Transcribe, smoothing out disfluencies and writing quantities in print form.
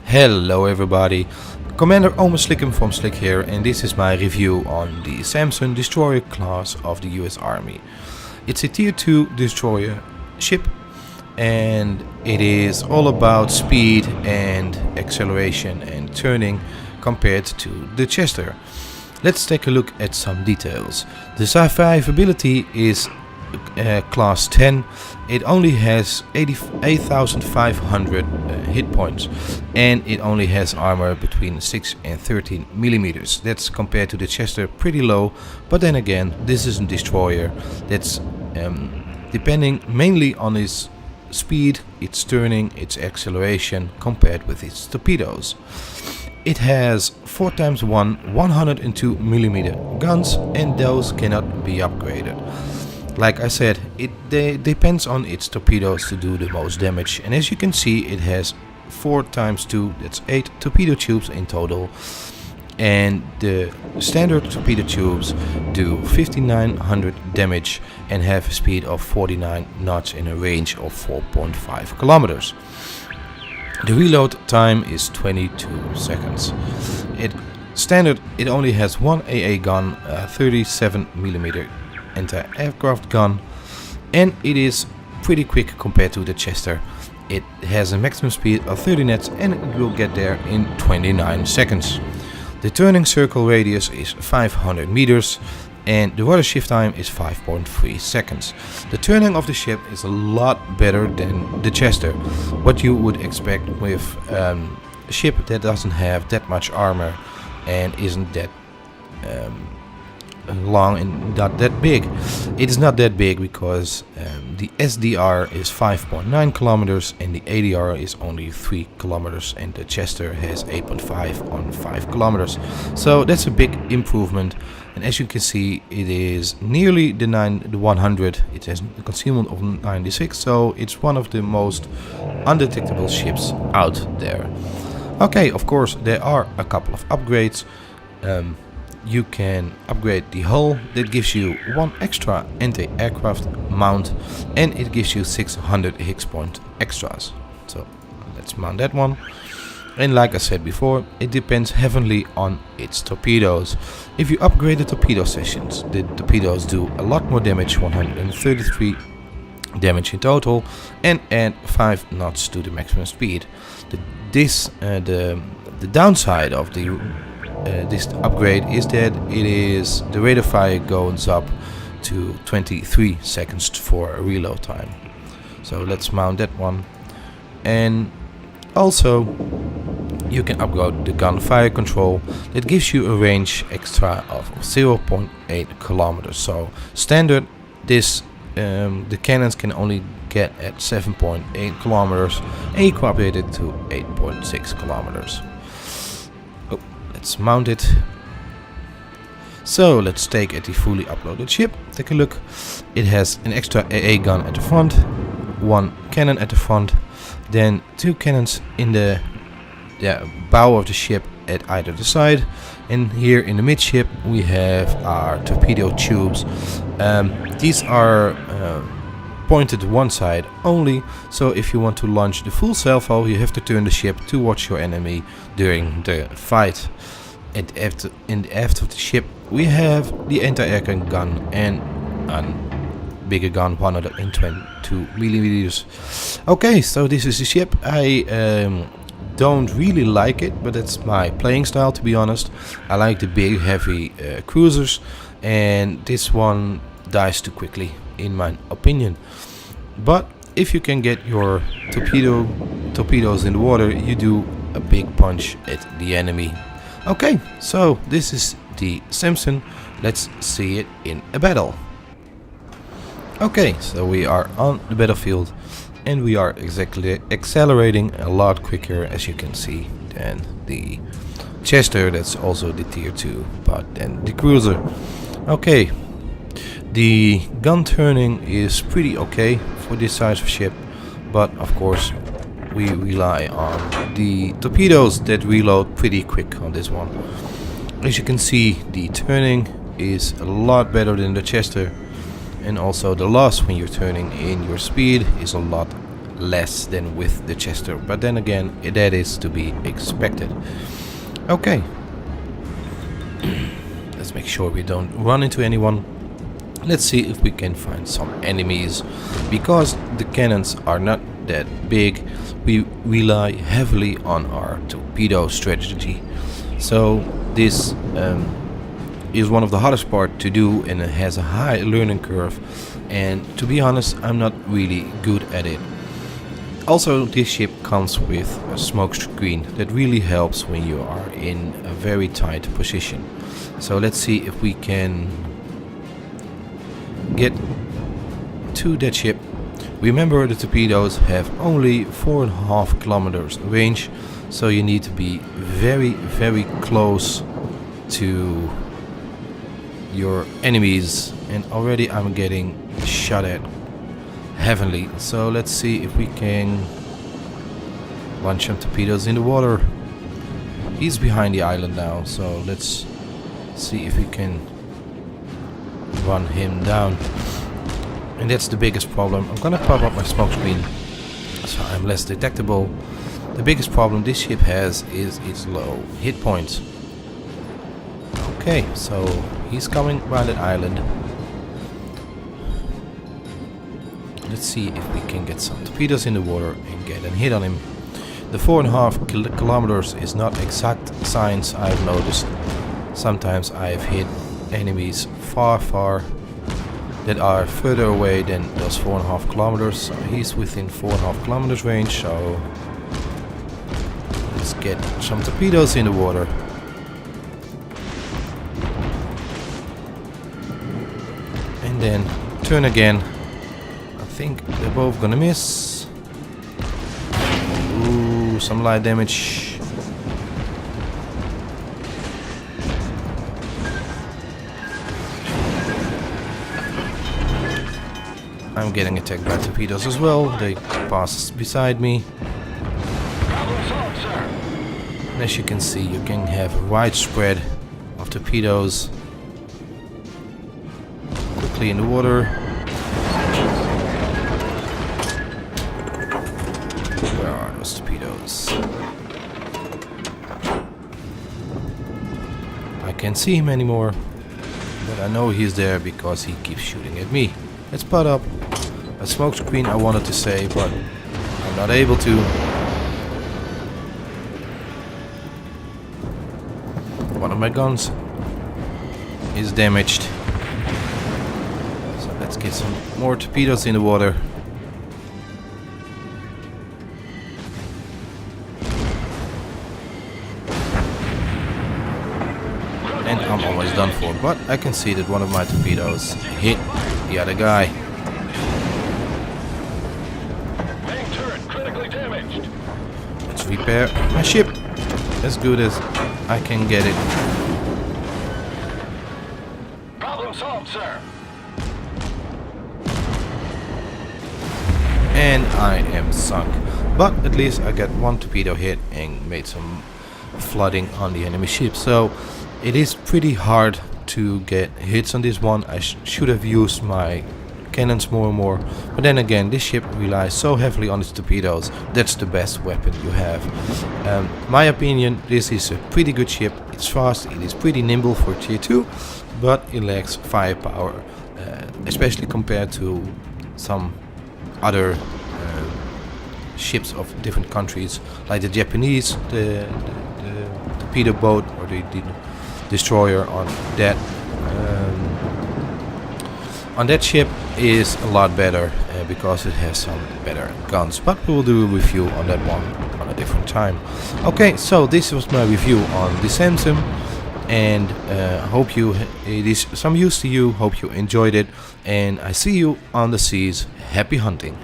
Hello everybody, Commander Slickum from Slick here, and this is my review on the Sampson destroyer class of the US Army. It's a tier 2 destroyer ship and it is all about speed and acceleration and turning compared to the Chester. Let's take a look at some details. The survivability is class 10. It only has 8,500 hit points and it only has armor between 6 and 13 millimeters. That's compared to the Chester pretty low, but then again this is a destroyer that's depending mainly on its speed, its turning, its acceleration compared with its torpedoes. It has 4x1 102 millimeter guns and those cannot be upgraded. Like I said, it depends on its torpedoes to do the most damage, and as you can see it has 4x2, that's 8 torpedo tubes in total, and the standard torpedo tubes do 5900 damage and have a speed of 49 knots in a range of 4.5 kilometers. The reload time is 22 seconds. It only has one AA gun, 37mm anti-aircraft gun, and it is pretty quick compared to the Chester. It has a maximum speed of 30 knots and it will get there in 29 seconds. The turning circle radius is 500 meters and the rudder shift time is 5.3 seconds. The turning of the ship is a lot better than the Chester. What you would expect with a ship that doesn't have that much armor and isn't that long and not that big. It is not that big because the SDR is 5.9 kilometers and the ADR is only 3 kilometers and the Chester has 8.5 on 5 kilometers. So that's a big improvement, and as you can see it is nearly the 100. It has a concealment of 96, so it's one of the most undetectable ships out there. Okay, of course there are a couple of upgrades. You can upgrade the hull. That gives you one extra anti-aircraft mount and it gives you 600 hits point extras. So let's mount that one. And like I said before, it depends heavily on its torpedoes. If you upgrade the torpedo sessions, the torpedoes do a lot more damage, 133 damage in total, and add 5 knots to the maximum speed. The downside of this upgrade is that the rate of fire goes up to 23 seconds for a reload time. So let's mount that one. And also you can upgrade the gun fire control. That gives you a range extra of 0.8 kilometers. So standard the cannons can only get at 7.8 kilometers and you can upgrade it to 8.6 kilometers. Let's mount it. So let's take at the fully uploaded ship. Take a look. It has an extra AA gun at the front, one cannon at the front, then 2 cannons in the bow of the ship at either the side, and here in the midship we have our torpedo tubes. These are pointed one side only, so if you want to launch the full salvo you have to turn the ship towards your enemy during the fight. And in the aft of the ship we have the anti-aircraft gun and a bigger gun, 122 millimeters. Okay, so this is the ship. I don't really like it, but that's my playing style, to be honest. I like the big heavy cruisers, and this one dies too quickly in my opinion. But if you can get your torpedoes in the water, you do a big punch at the enemy. Okay, so this is the Sampson. Let's see it in a battle. Okay, so we are on the battlefield and we are exactly accelerating a lot quicker, as you can see, than the Chester. That's also the tier 2, but then the cruiser. Okay, the gun turning is pretty okay for this size of ship, but of course we rely on the torpedoes that reload pretty quick on this one. As you can see, the turning is a lot better than the Chester, and also the loss when you're turning in your speed is a lot less than with the Chester, but then again, that is to be expected. Okay, let's make sure we don't run into anyone. Let's see if we can find some enemies. Because the cannons are not that big, we rely heavily on our torpedo strategy. So this is one of the hardest part to do, and it has a high learning curve, and to be honest, I'm not really good at it. Also, this ship comes with a smoke screen that really helps when you are in a very tight position. So let's see if we can get to that ship. Remember, the torpedoes have only 4.5 kilometers range, so you need to be very close to your enemies, and already I'm getting shot at heavily. So let's see if we can launch some torpedoes in the water. He's behind the island now, so let's see if we can run him down. And that's the biggest problem. I'm gonna pop up my smoke screen so I'm less detectable. The biggest problem this ship has is its low hit points. Okay, so he's coming around that island. Let's see if we can get some torpedoes in the water and get a hit on him. The 4.5 kilometers is not exact science, I've noticed. Sometimes I've hit enemies far that are further away than those 4.5 kilometers. So he's within 4.5 kilometers range, so let's get some torpedoes in the water. And then turn again. I think they're both gonna miss. Ooh, some light damage. I'm getting attacked by torpedoes as well. They pass beside me. And as you can see, you can have a wide spread of torpedoes quickly in the water. Where are those torpedoes? I can't see him anymore, but I know he's there because he keeps shooting at me. Let's put up a smoke screen, I wanted to say, but I'm not able to. One of my guns is damaged. So let's get some more torpedoes in the water. And I'm almost done for, but I can see that one of my torpedoes hit the other guy. Main turret critically damaged. Let's repair my ship as good as I can get it. Problem solved, sir. And I am sunk. But at least I got one torpedo hit and made some flooding on the enemy ship. So it is pretty hard to get hits on this one. I should have used my cannons more and more, but then again, this ship relies so heavily on its torpedoes. That's the best weapon you have. My opinion, this is a pretty good ship. It's fast, it is pretty nimble for tier 2, but it lacks firepower, especially compared to some other ships of different countries, like the Japanese, the torpedo boat, or the destroyer on that. On that ship is a lot better because it has some better guns, but we will do a review on that one on a different time. Okay, so this was my review on the Sampson, and hope it is some use to you. Hope you enjoyed it, and I see you on the seas. Happy hunting.